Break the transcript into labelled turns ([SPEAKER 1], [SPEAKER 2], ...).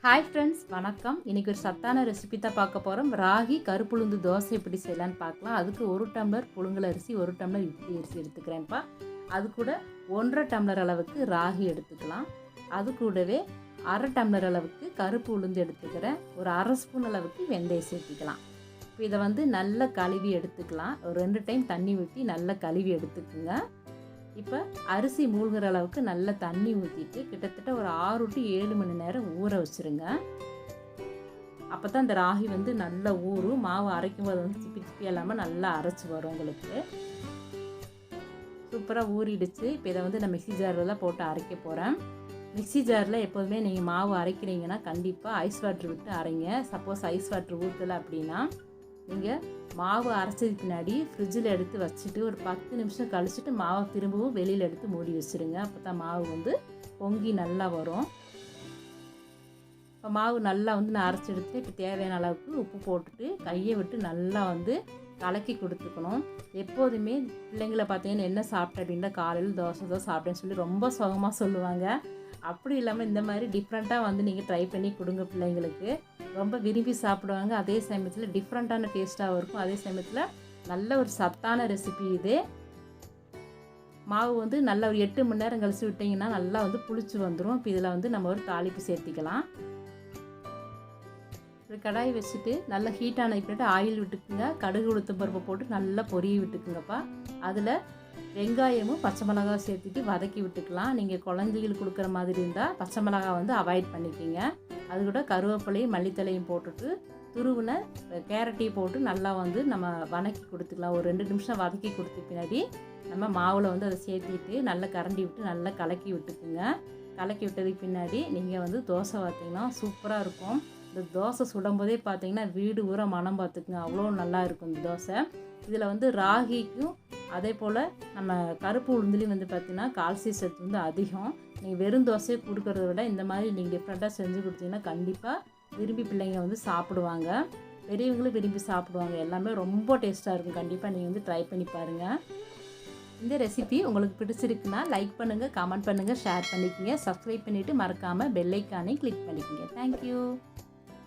[SPEAKER 1] Hi friends, வணக்கம். இன்றைக்கி ஒரு சத்தான ரெசிபி தான் பார்க்க போகிறோம். ராகி கருப்புளுந்து தோசை எப்படி செய்யலான்னு பார்க்கலாம். அதுக்கு 1 டம்ளர் புழுங்கல் அரிசி, 1 டம்ளர் இட்லி அரிசி எடுத்துக்கிறேன்ப்பா. அது கூட 1.5 டம்ளர் அளவுக்கு ராகி எடுத்துக்கலாம். அது கூடவே 1/2 டம்ளர் அளவுக்கு கருப்பு உளுந்து எடுத்துக்கிறேன். ஒரு 1/2 ஸ்பூன் அளவுக்கு வெந்தயம் சேர்த்துக்கலாம். இப்போ இதை நல்லா கழுவி எடுத்துக்கலாம். ஒரு 2 டைம் தண்ணி ஊற்றி நல்லா கழுவி எடுத்துக்குங்க. இப்போ அரிசி மூழ்கிற அளவுக்கு நல்ல தண்ணி ஊற்றிட்டு கிட்டத்தட்ட ஒரு 6 to 7 மணி நேரம் ஊற வச்சுருங்க. அப்போ தான் இந்த ராகி நல்லா ஊறும். மாவு அரைக்கும் போது சிப்பி சிப்பி இல்லாமல் நல்லா அரைச்சி வரும் உங்களுக்கு. சூப்பராக ஊறிடுச்சு. இப்போ இதை நான் மிக்ஸி ஜாரில் தான் போட்டு அரைக்க போகிறேன். மிக்ஸி ஜாரில் எப்போதுமே நீங்கள் மாவு அரைக்கிறீங்கன்னா கண்டிப்பாக ஐஸ் வாட்ரு விட்டு அரைங்க. சப்போஸ் ஐஸ் வாட்ரு ஊற்றலை அப்படின்னா நீங்கள் மாவு அரைச்சதுக்கு பின்னாடி ஃப்ரிட்ஜில் எடுத்து வச்சுட்டு ஒரு 10 நிமிஷம் கழிச்சிட்டு மாவை திரும்பவும் வெளியில் எடுத்து மூடி வச்சுருங்க. அப்போ தான் மாவு பொங்கி நல்லா வரும். இப்போ மாவு நல்லா நான் அரைச்சி எடுத்துட்டு இப்போ தேவையான அளவுக்கு உப்பு போட்டுட்டு கையை விட்டு நல்லா கலக்கி கொடுத்துக்கணும். எப்போதுமே பிள்ளைங்களை பார்த்தீங்கன்னா என்ன சாப்பிட்டேன் அப்படின்னா காலையில் தோசை தான் சாப்பிட்டேன்னு சொல்லி ரொம்ப சுகமாக சொல்லுவாங்க. அப்படி இல்லாமல் இந்த மாதிரி டிஃப்ரெண்ட்டாக நீங்கள் ட்ரை பண்ணி கொடுங்க. பிள்ளைங்களுக்கு ரொம்ப விரும்பி சாப்பிடுவாங்க. அதே சமயத்தில் டிஃப்ரெண்ட்டான டேஸ்ட்டாகவும் இருக்கும். அதே சமயத்தில் நல்ல ஒரு சத்தான ரெசிபி இது. மாவு நல்லா ஒரு 8 மணி நேரம் கழிச்சு விட்டிங்கன்னா நல்லா புளிச்சு வந்துடும். இப்போ இதில் நம்ம ஒரு தாளிப்பு சேர்த்திக்கலாம். ஒரு கடாய் வச்சுட்டு நல்லா ஹீட்டான பின்னாடி ஆயில் விட்டுக்குங்க. கடுகு உளுத்தம் பருப்பை போட்டு நல்லா பொரிய விட்டுக்குங்கப்பா. அதில் வெங்காயமும் பச்சை மிளகாய் சேர்த்துட்டு வதக்கி விட்டுக்கலாம். நீங்கள் குழந்தைகளுக்கு கொடுக்குற மாதிரி இருந்தால் பச்சை மிளகாய் அவாய்ட் பண்ணிக்கிங்க. அது கூட கருவேப்பிலையும் மல்லித்தலையும் போட்டுட்டு துருவின கேரட்டையும் போட்டு நல்லா நம்ம வதக்கி கொடுத்துக்கலாம். ஒரு 2 நிமிஷம் வதக்கி கொடுத்த பின்னாடி நம்ம மாவில் அதை சேர்த்திட்டு நல்லா கரண்டி விட்டு நல்லா கலக்கி விட்டுக்குங்க. கலக்கி விட்டதுக்கு பின்னாடி நீங்கள் தோசை பார்த்தீங்கன்னா சூப்பராக இருக்கும். இந்த தோசை சுடும்போதே பார்த்தீங்கன்னா வீடு ஊற மனம் பார்த்துக்குங்க. அவ்வளோ நல்லா இருக்கும் இந்த தோசை. இதில் ராகிக்கும் அதே போல் நம்ம கருப்பு உளுந்துலேயும் பார்த்திங்கன்னா கால்சியம் சத்து அதிகம். நீங்கள் வெறும் தோசையை கொடுக்கறத விட இந்த மாதிரி நீங்கள் டிஃப்ரெண்ட்டாக செஞ்சு கொடுத்தீங்கன்னா கண்டிப்பாக விரும்பி பிள்ளைங்க சாப்பிடுவாங்க. பெரியவங்களும் விரும்பி சாப்பிடுவாங்க. எல்லாமே ரொம்ப டேஸ்ட்டாக இருக்கும். கண்டிப்பாக நீங்கள் ட்ரை பண்ணி பாருங்கள். இந்த ரெசிபி உங்களுக்கு பிடிச்சிருக்குன்னா லைக் பண்ணுங்கள், கமெண்ட் பண்ணுங்கள், ஷேர் பண்ணிக்கோங்க. சப்ஸ்கிரைப் பண்ணிவிட்டு மறக்காமல் பெல் ஐக்கானை கிளிக் பண்ணிக்கோங்க. தேங்க்யூ.